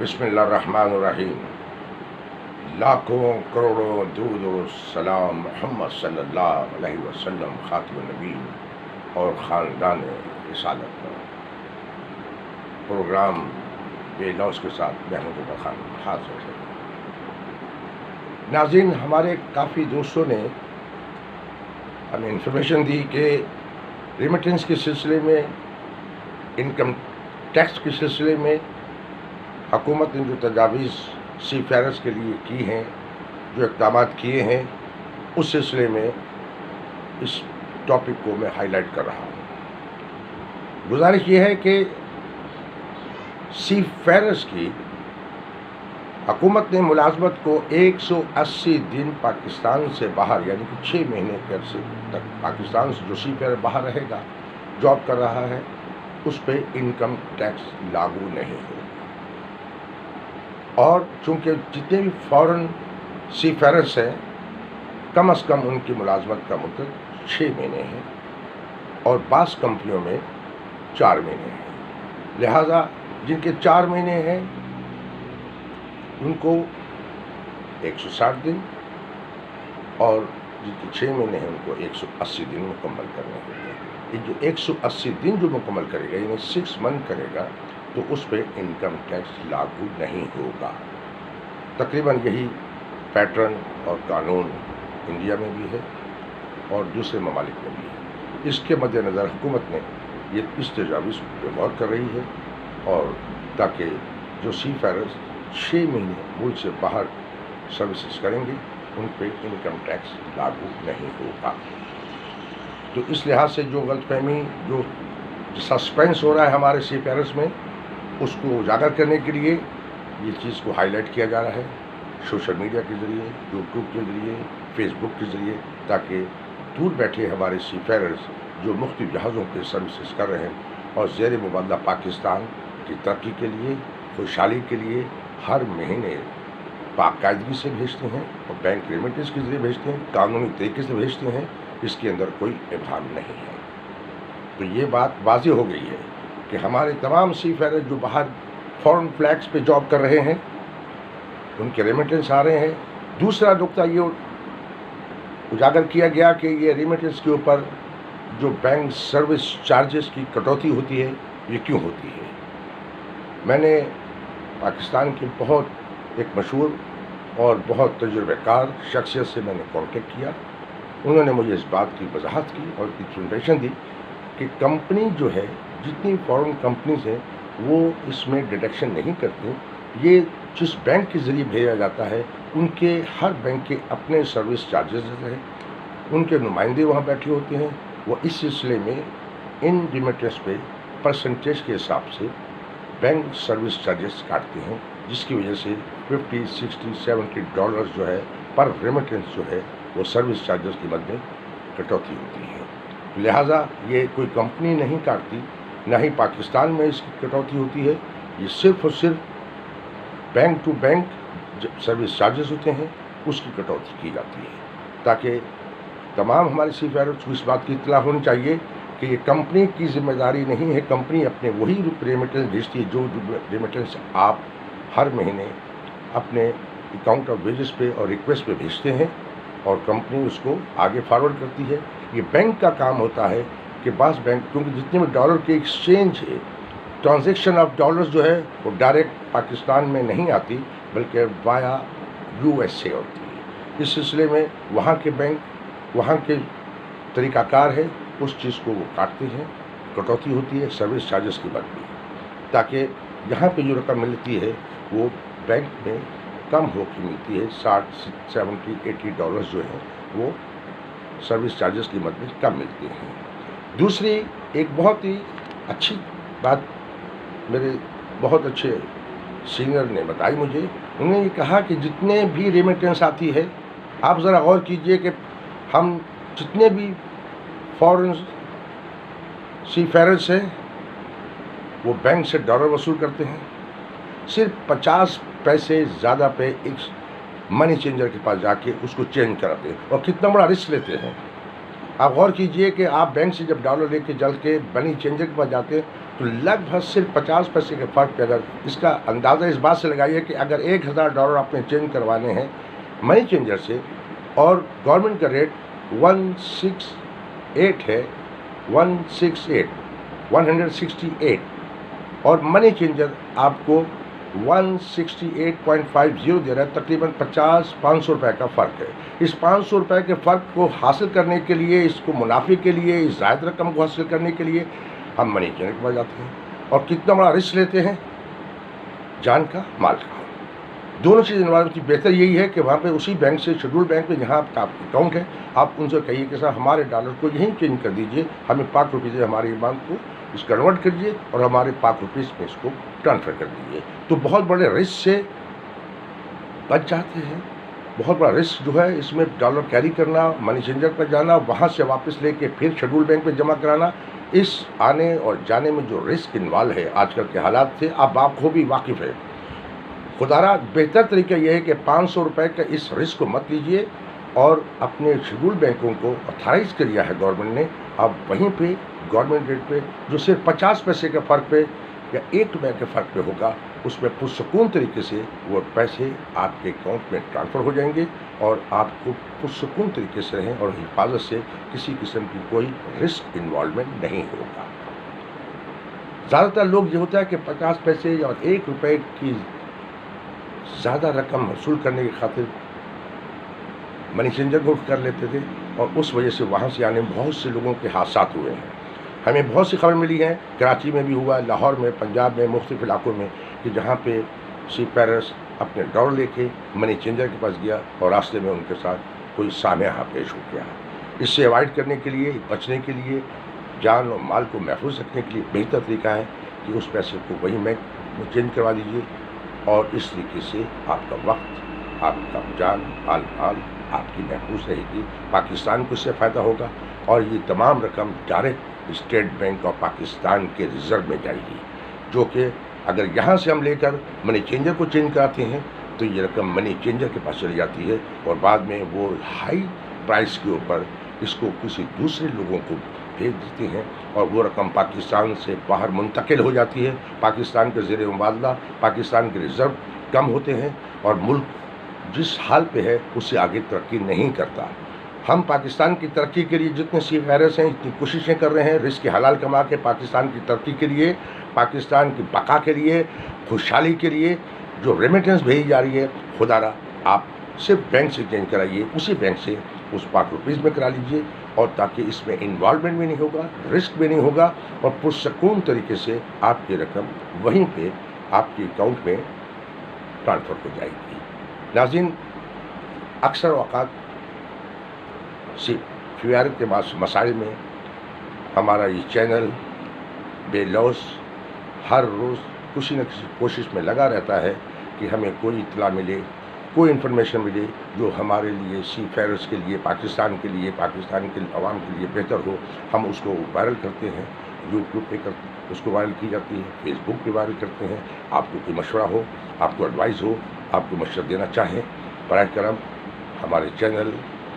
बिस्मिल्लाहिर्रहमानिर्रहीम। लाखों करोड़ों दूर और सलाम मोहम्मद सल्लल्लाहु अलैहि वसल्लम खातिमुन नबीय्यीन और ख़ानदान रिसालत पर। प्रोग्राम बेलौस के साथ महमूद खान हाजिर है। नाज़रीन, हमारे काफ़ी दोस्तों ने हमें इंफॉर्मेशन दी कि रेमिटेंस के सिलसिले में, इनकम टैक्स के सिलसिले में हुकूमत ने जो तजावीज़ सी फहरस के लिए की हैं, जो इक़दाम किए हैं, उस सिलसिले में इस टॉपिक को मैं हाईलाइट कर रहा हूँ। गुजारिश ये है कि सी फहरस की हुकूमत ने मुलाजमत को 180 दिन पाकिस्तान से बाहर, यानी कि 6 महीने के अरसे तक पाकिस्तान से जो सी फहरस बाहर रहेगा, जॉब कर रहा है, उस पर इनकम टैक्स लागू नहीं होगा। और चूँकि जितने भी फॉरेन सी फहरस हैं, कम अज़ कम उनकी मुलाजमत का मुद्दत 6 महीने है और बास कंपनियों में 4 महीने हैं। लिहाजा जिनके 4 महीने हैं उनको 160 दिन, और जिनके 6 महीने हैं उनको 180 दिन मुकम्मल करने होंगे। ये जो 180 दिन जो मुकम्मल करेगा, यानी 6 मंथ करेगा, तो उस पर इनकम टैक्स लागू नहीं होगा। तकरीबन यही पैटर्न और कानून इंडिया में भी है और दूसरे ममालिक में भी है। इसके मद्देनज़र हुकूमत ने ये इस तजावीज़ पर गौर कर रही है, और ताकि जो सी फहरस 6 महीने मुल्क से बाहर सर्विसेज करेंगे, उन पर इनकम टैक्स लागू नहीं होगा। तो इस लिहाज से जो गलतफहमी, जो सस्पेंस हो रहा है हमारे सी फहरस में, उसको उजागर करने के लिए ये चीज़ को हाईलाइट किया जा रहा है सोशल मीडिया के ज़रिए, यूट्यूब के ज़रिए, फेसबुक के ज़रिए, ताकि दूर बैठे हमारे सी फहरस जो मुख्तलिफ जहाज़ों पे सर्विसेज कर रहे हैं और ज़ेर मुबादला पाकिस्तान की तरक्की के लिए, खुशहाली के लिए हर महीने बाकायदगी से भेजते हैं और बैंक रेमिटेंस के ज़रिए भेजते हैं, कानूनी तरीके से भेजते हैं, इसके अंदर कोई इब्हाम नहीं है। तो ये बात वाज़ेह हो गई है कि हमारे तमाम सी फहरस जो बाहर फॉरेन फ्लैग्स पे जॉब कर रहे हैं, उनके रेमिटेंस आ रहे हैं। दूसरा नुक्ता ये उजागर किया गया कि ये रेमिटेंस के ऊपर जो बैंक सर्विस चार्जेस की कटौती होती है, ये क्यों होती है। मैंने पाकिस्तान के बहुत एक मशहूर और बहुत तजुर्बेकार शख्सियत से मैंने कॉन्टेक्ट किया। उन्होंने मुझे इस बात की वजाहत की और इन्फॉर्मेशन दी कि कंपनी जो है, जितनी फॉरेन कंपनीज हैं, वो इसमें डिडक्शन नहीं करती। ये जिस बैंक के ज़रिए भेजा जाता है, उनके हर बैंक के अपने सर्विस चार्जेस हैं, उनके नुमाइंदे वहाँ बैठे होते हैं। वो इस सिलसिले में इन रेमिटेंस पे परसेंटेज के हिसाब से बैंक सर्विस चार्जेस काटते हैं, जिसकी वजह से $50, $60, $70 जो है पर रेमिटेंस जो है, वो सर्विस चार्जेस की मद में कटौती होती है। लिहाजा ये कोई कंपनी नहीं काटती, ना ही पाकिस्तान में इसकी कटौती होती है। ये सिर्फ़ और सिर्फ bank to bank service charges होते हैं, उसकी कटौती की जाती है, ताकि तमाम हमारे सी फहरस को इस बात की इत्तला होनी चाहिए कि ये कंपनी की जिम्मेदारी नहीं है। कंपनी अपने वही रेमिटेंस भेजती है जो रेमिटेंस आप हर महीने अपने अकाउंट ऑफ वेजेस पे और रिक्वेस्ट पे भेजते हैं, और कंपनी उसको आगे फॉरवर्ड करती है। ये बैंक का काम होता है कि बास बैंक, क्योंकि जितने भी डॉलर की एक्सचेंज है, ट्रांजैक्शन ऑफ डॉलर्स जो है, वो डायरेक्ट पाकिस्तान में नहीं आती, बल्कि वाया USA होती है। इस सिलसिले में वहाँ के बैंक, वहाँ के तरीक़ाकार है, उस चीज़ को वो काटते हैं, कटौती होती है सर्विस चार्जेस की मद में, ताकि यहाँ पे जो रकम मिलती है वो बैंक में कम होकर मिलती है। $60, $70, $80 जो है वो सर्विस चार्जेस की मद में कम मिलती हैं। दूसरी एक बहुत ही अच्छी बात मेरे बहुत अच्छे सीनियर ने बताई मुझे। उन्होंने ये कहा कि जितने भी रेमिटेंस आती है, आप ज़रा गौर कीजिए कि हम जितने भी फॉरेन सी फहरस हैं, वो बैंक से डॉलर वसूल करते हैं, सिर्फ 50 पैसे ज़्यादा पे एक मनी चेंजर के पास जाके उसको चेंज कराते हैं, और कितना बड़ा रिस्क लेते हैं। आप गौर कीजिए कि आप बैंक से जब डॉलर लेके चल के मनी चेंजर के पास जाते हैं, तो लगभग सिर्फ 50 पैसे के फ़र्क पे, अगर इसका अंदाज़ा इस बात से लगाइए कि अगर $1000 आपने चेंज करवाने हैं मनी चेंजर से और गवर्नमेंट का रेट 168 है, 168 और मनी चेंजर आपको 168.50 दे रहा है, तकरीबन 500 रुपये का फ़र्क है। इस 500 रुपये के फ़र्क को हासिल करने के लिए, इसको मुनाफे के लिए, इस ज़ायद रकम को हासिल करने के लिए हम मनी चेंजर के पास जाते हैं और कितना बड़ा रिस्क लेते हैं, जान का माल का। दोनों चीज़ इन्वॉल्व होती। बेहतर यही है कि वहाँ पे उसी बैंक से, शेड्यूल बैंक में जहाँ आपका अकाउंट है, आप उनसे कहिए कि सर हमारे डॉलर को यहीं चेंज कर दीजिए, हमें पाक रुपये से हमारे अमाउंट को इस कन्वर्ट करिए और हमारे पाक रुपीज़ में इसको ट्रांसफ़र कर दीजिए। तो बहुत बड़े रिस्क से बच जाते हैं। बहुत बड़ा रिस्क जो है इसमें डॉलर कैरी करना, मनी चेंजर पर जाना, वहाँ से वापस लेके फिर शेड्यूल बैंक में जमा कराना, इस आने और जाने में जो रिस्क इन्वॉल्व है आजकल के हालात से अब आपको भी वाकिफ़ है। खुदारा बेहतर तरीका यह है कि 500 रुपये का इस रिस्क को मत लीजिए और अपने शेड्यूल बैंकों को ऑथराइज़ किया है गवर्नमेंट ने, आप वहीं पे गवर्नमेंट रेट पे जो सिर्फ 50 पैसे के फ़र्क पे या ₹1 के फ़र्क पे होगा, उसमें पुरसकून तरीके से वो पैसे आपके अकाउंट में ट्रांसफ़र हो जाएंगे और आपको पुरसकून तरीके से रहें और हिफाजत से किसी किस्म की कोई रिस्क इन्वॉल्वमेंट नहीं होगा। ज़्यादातर लोग ये होता है कि 50 पैसे और ₹1 की ज़्यादा रकम वसूल करने की खातिर मनी चेंजर को कर लेते थे और उस वजह से वहाँ से आने में बहुत से लोगों के हादसात हुए हैं। हमें बहुत सी खबर मिली है, कराची में भी हुआ, लाहौर में, पंजाब में, मुख्तलिफ इलाकों में, कि जहाँ पे सीफेरर्स अपने डॉलर लेके मनी चेंजर के पास गया और रास्ते में उनके साथ कोई सामया पेश हो गया। इससे अवॉइड करने के लिए, बचने के लिए, जान और माल को महफूज रखने के लिए बेहतर तरीका है कि उस पैसे को वहीं बैंक में चेंज करवा दीजिए और इस तरीके से आपका वक्त, आपका जान, माल आपकी महफूज रहेगी। पाकिस्तान को इससे फ़ायदा होगा और ये तमाम रकम direct state bank of Pakistan के रिज़र्व में जाएगी, जो कि अगर यहाँ से हम लेकर मनी चेंजर को चेंज कराते हैं तो ये रकम मनी चेंजर के पास चली जाती है और बाद में वो हाई प्राइस के ऊपर इसको किसी दूसरे लोगों को भेज देते हैं और वो रकम पाकिस्तान से बाहर मुंतकिल हो जाती है। पाकिस्तान के ज़ेर मुबादला, पाकिस्तान के रिज़र्व कम होते हैं और मुल्क जिस हाल पे है उससे आगे तरक्की नहीं करता। हम पाकिस्तान की तरक्की के लिए जितने सीफेरर्स हैं, इतनी कोशिशें कर रहे हैं रिस्क हलाल कमा के पाकिस्तान की तरक्की के लिए, पाकिस्तान की बका के लिए, खुशहाली के लिए जो रेमिटेंस भेजी जा रही है, खुदारा आप सिर्फ बैंक से चेंज कराइए, उसी बैंक से उस पाक रुपीज़ में करा लीजिए और ताकि इसमें इन्वॉल्वमेंट भी नहीं होगा, रिस्क भी नहीं होगा और पुरसकून तरीके से आपकी रकम वहीं पे आपके अकाउंट में ट्रांसफ़र हो जाएगी। नाज़रीन, अक्सर औक़ात सीफेयर के मसाइल में हमारा ये चैनल बेलौस हर रोज़ किसी न किसी कोशिश में लगा रहता है कि हमें कोई इत्तला मिले, कोई इन्फॉर्मेशन मिले जो हमारे लिए, सीफेयर्स के लिए, पाकिस्तान के लिए, पाकिस्तान के आवाम के लिए बेहतर हो। हम उसको वायरल करते हैं, यूट्यूब पे उसको वायरल की जाती है, फेसबुक पे वायरल करते हैं। आपको कोई मशवरा हो, आपको एडवाइस हो, आपको मशवरा देना चाहें, बराए करम हमारे चैनल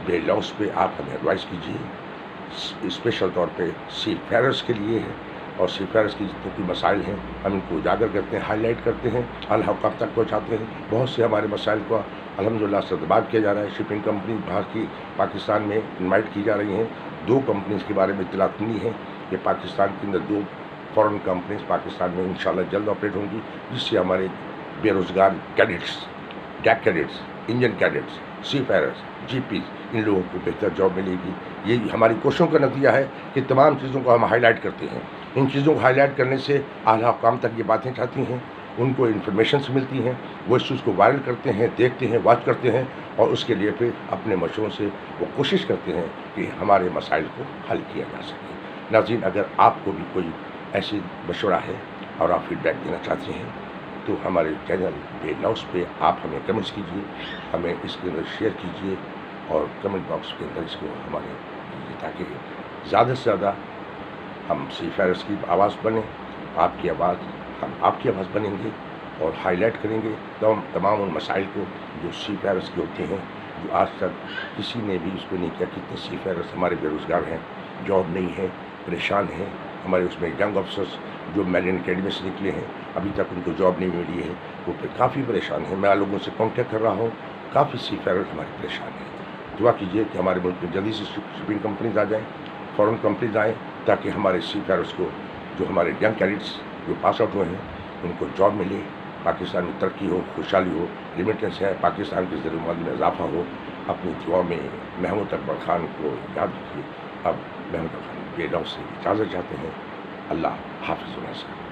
बेलौस पे आप हमें एडवाइस कीजिए। स्पेशल तौर पे सीफेयर्स के लिए है और सीफेयर्स की जितने भी मसाइल हैं हम इनको उजागर करते हैं, हाईलाइट करते हैं, अल हुकाम तक पहुँचाते हैं। बहुत से हमारे मसाइल को अल्हम्दुलिल्लाह सदबाद किया जा रहा है। शिपिंग कंपनी बाहर की पाकिस्तान में इन्वाइट की जा रही हैं। 2 कंपनीज़ के बारे में इत्तला मिली है कि पाकिस्तान के अंदर 2 फॉरेन कंपनीज़ पाकिस्तान में इंशाल्लाह जल्द ऑपरेट होंगी, जिससे हमारे बेरोज़गार cadets, deck cadets, engine cadets, seafarers, GPs, इन लोगों को बेहतर जॉब मिलेगी। ये हमारी कोशिशों का नतीजा है कि तमाम चीज़ों को हम हाईलाइट करते हैं। इन चीज़ों को हाईलाइट करने से आला हुकाम तक ये बातें जाती हैं, उनको इन्फॉर्मेशन मिलती हैं, वो इस चीज़ को वायरल करते हैं, देखते हैं, वॉच करते हैं और उसके लिए फिर अपने मशवरों से वो कोशिश करते हैं कि हमारे मसाइल को हल किया जा सके। नाज़रीन, अगर आपको भी कोई ऐसी मशवरा है और आप फीडबैक देना चाहते हैं तो हमारे चैनल बेलौस पे आप हमें कमेंट्स कीजिए, हमें इसके अंदर शेयर कीजिए और कमेंट बॉक्स के अंदर इसको हमारे कीजिए ताकि ज़्यादा से ज़्यादा हम सीफेयर्स की आवाज़ बने। आपकी आवाज़, हम आपकी आवाज़ बनेंगे और हाईलाइट करेंगे तमाम उन मसाइल को जो सीफेयर्स के होते हैं, जो आज तक किसी ने भी उसको नहीं किया। कितने सीफेयर्स हमारे बेरोज़गार हैं, जॉब नहीं है, परेशान हैं, हमारे उसमें यंग ऑफिसर्स جو میرین اکیڈمی سے نکلے ہیں ابھی تک ان کو جاب نہیں ملی ہے، وہ کافی پریشان ہیں. میں لوگوں سے کانٹیکٹ کر رہا ہوں، کافی سی فیئرز ہمارے پریشان ہیں. دعا کیجیے کہ ہمارے ملک میں جلدی سے شپنگ کمپنیز آ جائیں، فورن کمپنیز آئیں، تاکہ ہمارے سی فیئرز کو، جو ہمارے ینگ کیڈٹس جو پاس آؤٹ ہوئے ہیں، ان کو جاب ملے، پاکستان میں ترقی ہو، خوشحالی ہو، ریمیٹنس ہے، پاکستان کے زیر معاملے میں اضافہ ہو. اپنی دعا میں محمود اکبر خان کو یاد رکھیے. اب محمود اکبر خان کے نام سے اجازت چاہتے ہیں. اللہ حافظ.